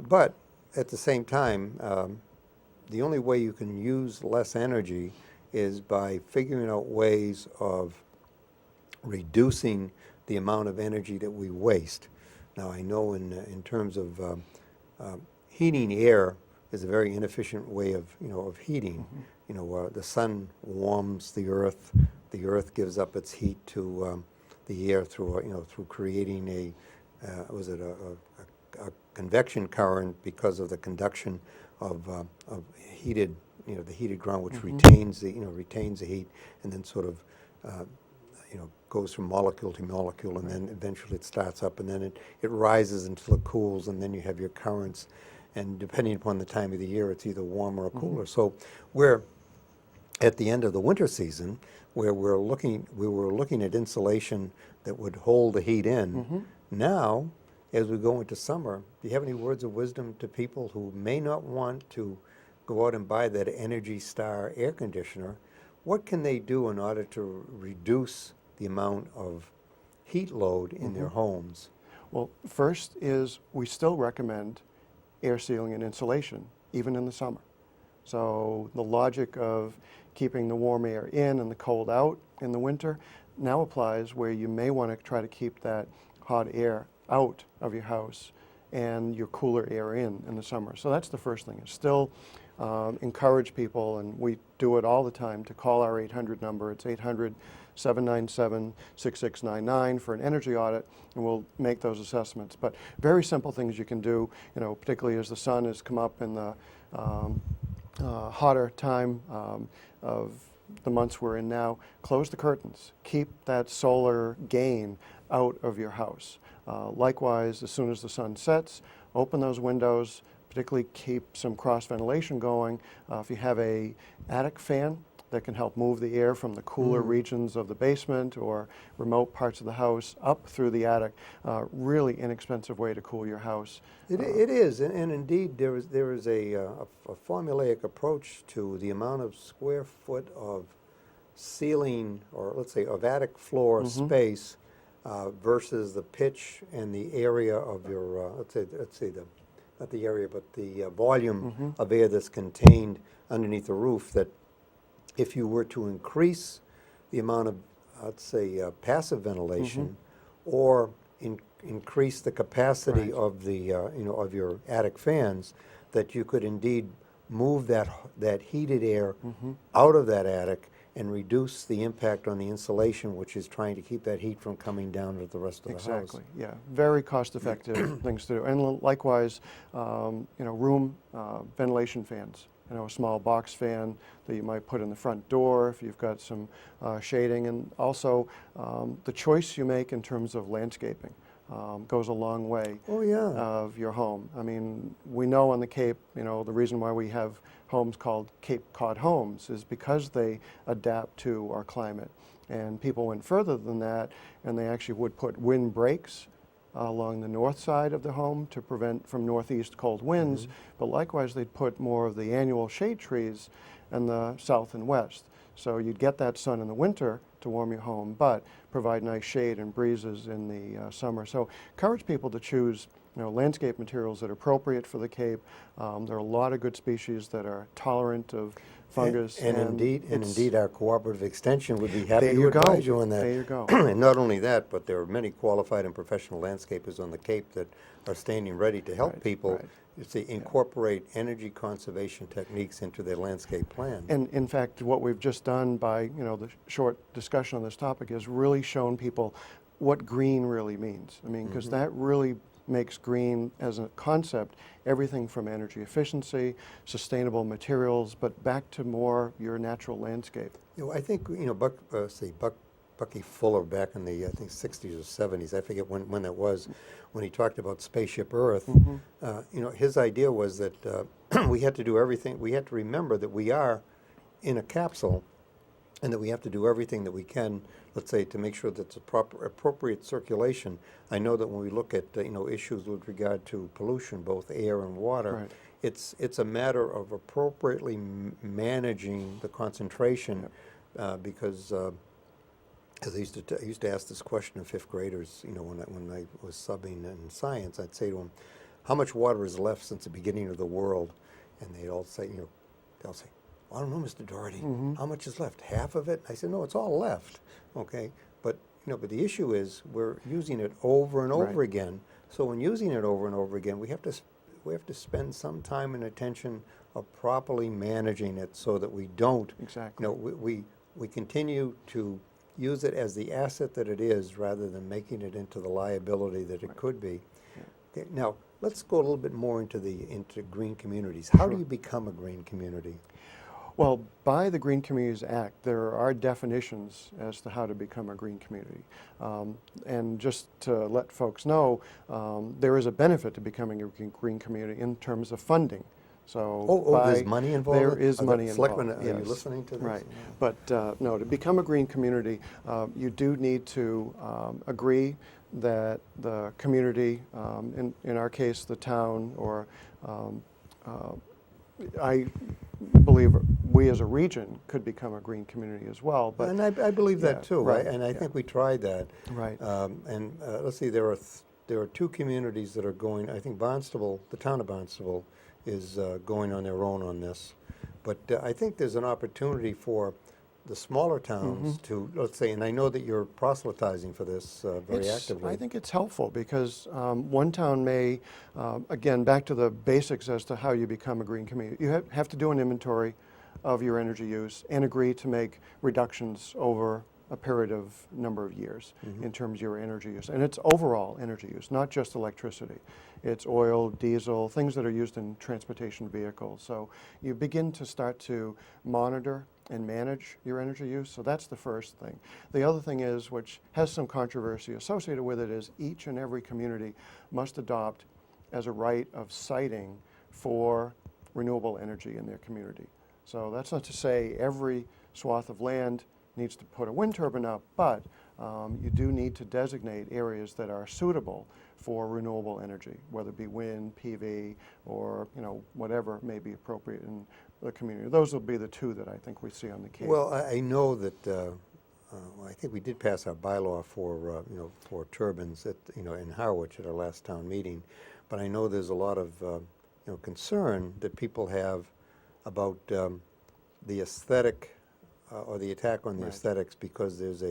But at the same time, the only way you can use less energy is by figuring out ways of reducing the amount of energy that we waste. Now, I know in terms of heating air is a very inefficient way of of heating. The sun warms the earth. The earth gives up its heat to the air through through creating a convection current because of the conduction of heated the heated ground, which retains the retains the heat, and then sort of goes from molecule to molecule, and then eventually it starts up, and then it rises until it cools, and then you have your currents, and depending upon the time of the year, it's either warmer or cooler. So we're at the end of the winter season, where we were looking at insulation that would hold the heat in. Now, as we go into summer, do you have any words of wisdom to people who may not want to go out and buy that Energy Star air conditioner? What can they do in order to reduce the amount of heat load in their homes? Well, first is we still recommend air sealing and insulation, even in the summer. So the logic of keeping the warm air in and the cold out in the winter now applies where you may want to try to keep that hot air out of your house and your cooler air in the summer. So that's the first thing, is still encourage people, and we do it all the time, to call our 800 number. It's 800-797-6699 for an energy audit, and we'll make those assessments. But very simple things you can do, particularly as the sun has come up in the hotter time of the months we're in now. Close the curtains. Keep that solar gain out of your house. Likewise, as soon as the sun sets, open those windows, particularly keep some cross ventilation going. If you have a attic fan that can help move the air from the cooler regions of the basement or remote parts of the house up through the attic, really inexpensive way to cool your house. It is, and indeed there is a formulaic approach to the amount of square foot of ceiling, or let's say of attic floor space versus the pitch and the area of your let's say not the area, but the volume of air that's contained underneath the roof. That if you were to increase the amount of, let's say, passive ventilation, or increase the capacity of the of your attic fans, that you could indeed move that heated air out of that attic and reduce the impact on the insulation, which is trying to keep that heat from coming down to the rest of the house. Exactly, yeah. Very cost-effective things to do. And likewise, room ventilation fans. A small box fan that you might put in the front door if you've got some shading. And also, the choice you make in terms of landscaping goes a long way of your home. I mean, we know on the Cape, the reason why we have homes called Cape Cod homes is because they adapt to our climate. And people went further than that, and they actually would put wind breaks along the north side of the home to prevent from northeast cold winds, but likewise they'd put more of the annual shade trees in the south and west. So you'd get that sun in the winter to warm your home, but provide nice shade and breezes in the summer. So encourage people to choose landscape materials that are appropriate for the Cape. There are a lot of good species that are tolerant of fungus. And indeed our cooperative extension would be happy to advise you on that. There you go. And not only that, but there are many qualified and professional landscapers on the Cape that are standing ready to help people incorporate energy conservation techniques into their landscape plan. And in fact, what we've just done by the short discussion on this topic is really shown people what green really means. I mean, because that really makes green as a concept everything from energy efficiency, sustainable materials, but back to more your natural landscape. I think Bucky Fuller back in the I think 60s or 70s, I forget when that was, when he talked about Spaceship Earth. His idea was that we had to do everything. We had to remember that we are in a capsule, and that we have to do everything that we can, let's say, to make sure that it's appropriate circulation. I know that when we look at issues with regard to pollution, both air and water, it's a matter of appropriately managing the concentration, because as I used to ask this question of fifth graders, when I was subbing in science, I'd say to them, how much water is left since the beginning of the world? And they all say, they'll say, I don't know, Mr. Doherty, how much is left? Half of it? I said, no, it's all left, okay? But, but the issue is we're using it over and over again. So when using it over and over again, we have to spend some time and attention of properly managing it so that we don't, Exactly. we continue to use it as the asset that it is rather than making it into the liability that it could be. Yeah. Okay, now, let's go a little bit more into green communities. How do Sure. you become a green community? Well, by the Green Communities Act, there are definitions as to how to become a green community. And just to let folks know, there is a benefit to becoming a green community in terms of funding. So There's money involved? There is money Selectmen, involved. are you Yes. listening to this? Right. But no, to become a green community, you do need to agree that the community, in our case, the town, or I believe we as a region could become a green community as well. But And I believe that yeah, too, right, and I think we tried that. Right. And let's see, there are two communities that are going. I think Barnstable, the town of Barnstable, is going on their own on this. But I think there's an opportunity for the smaller towns to, let's say, and I know that you're proselytizing for this very actively. I think it's helpful because one town may, again, back to the basics as to how you become a green community. You have to do an inventory of your energy use and agree to make reductions over a period of number of years in terms of your energy use. And it's overall energy use, not just electricity. It's oil, diesel, things that are used in transportation vehicles. So you begin to start to monitor and manage your energy use. So that's the first thing. The other thing is, which has some controversy associated with it, is each and every community must adopt as a right of siting for renewable energy in their community. So that's not to say every swath of land needs to put a wind turbine up, but you do need to designate areas that are suitable for renewable energy, whether it be wind, PV, or whatever may be appropriate in the community. Those will be the two that I think we see on the Cape. Well, I know that I think we did pass our bylaw for turbines in Harwich at our last town meeting, but I know there's a lot of concern that people have about the aesthetic or the attack on the aesthetics, because there's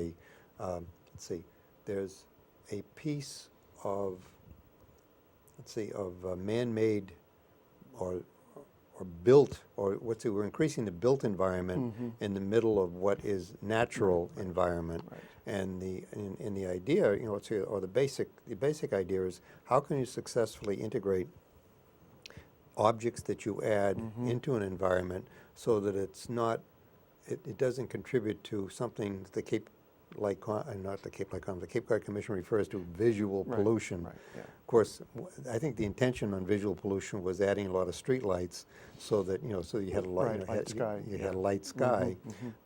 there's a piece of man-made or built, or we're increasing the built environment in the middle of what is natural environment. And the idea, or the basic idea is, how can you successfully integrate objects that you add into an environment so that it's not, it doesn't contribute to something the Cape Cod Commission refers to visual pollution. Of course, I think the intention on visual pollution was adding a lot of street lights so that, so you had a light, you had a light sky.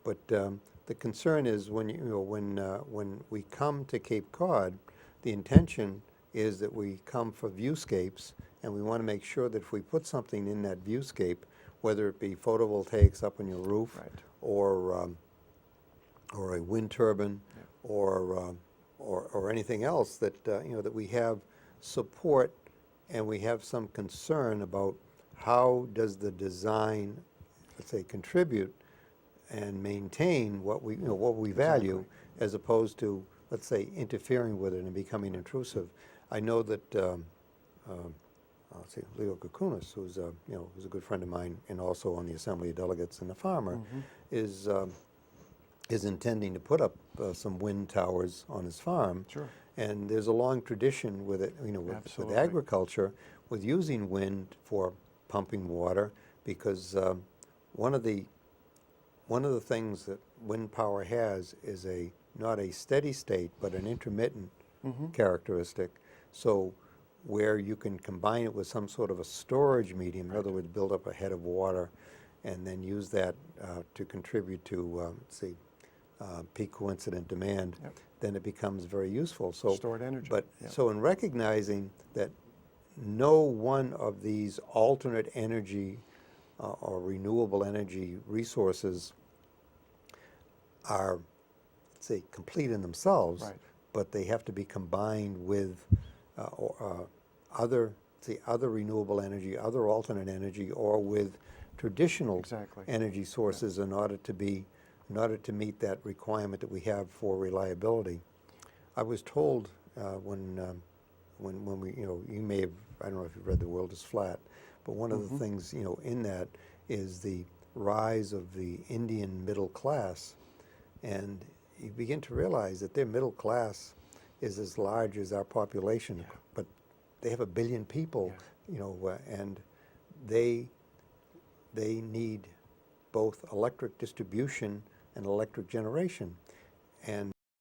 But the concern is when we come to Cape Cod, the intention is that we come for viewscapes, and we want to make sure that if we put something in that viewscape, whether it be photovoltaics up on your roof, or a wind turbine, or anything else, that that we have support, and we have some concern about how does the design, let's say, contribute and maintain what we value, as opposed to, let's say, interfering with it and becoming intrusive. I know that Leo Kukunis, who's a good friend of mine, and also on the Assembly of Delegates and a farmer, is intending to put up some wind towers on his farm. Sure. And there's a long tradition with it, with agriculture, with using wind for pumping water, because one of the things that wind power has is not a steady state, but an intermittent characteristic. So where you can combine it with some sort of a storage medium, in other words, build up a head of water, and then use that to contribute to, peak coincident demand, then it becomes very useful. So stored energy. But so in recognizing that no one of these alternate energy or renewable energy resources are, let's say, complete in themselves, but they have to be combined with other say, other renewable energy, other alternate energy, or with traditional Exactly. energy sources in order to meet that requirement that we have for reliability. I was told when we, you may have, I don't know if you've read The World is Flat, but one of the things, in that is the rise of the Indian middle class, and you begin to realize that their middle class is as large as our population, but they have 1 billion people, and they need both electric distribution and electric generation, and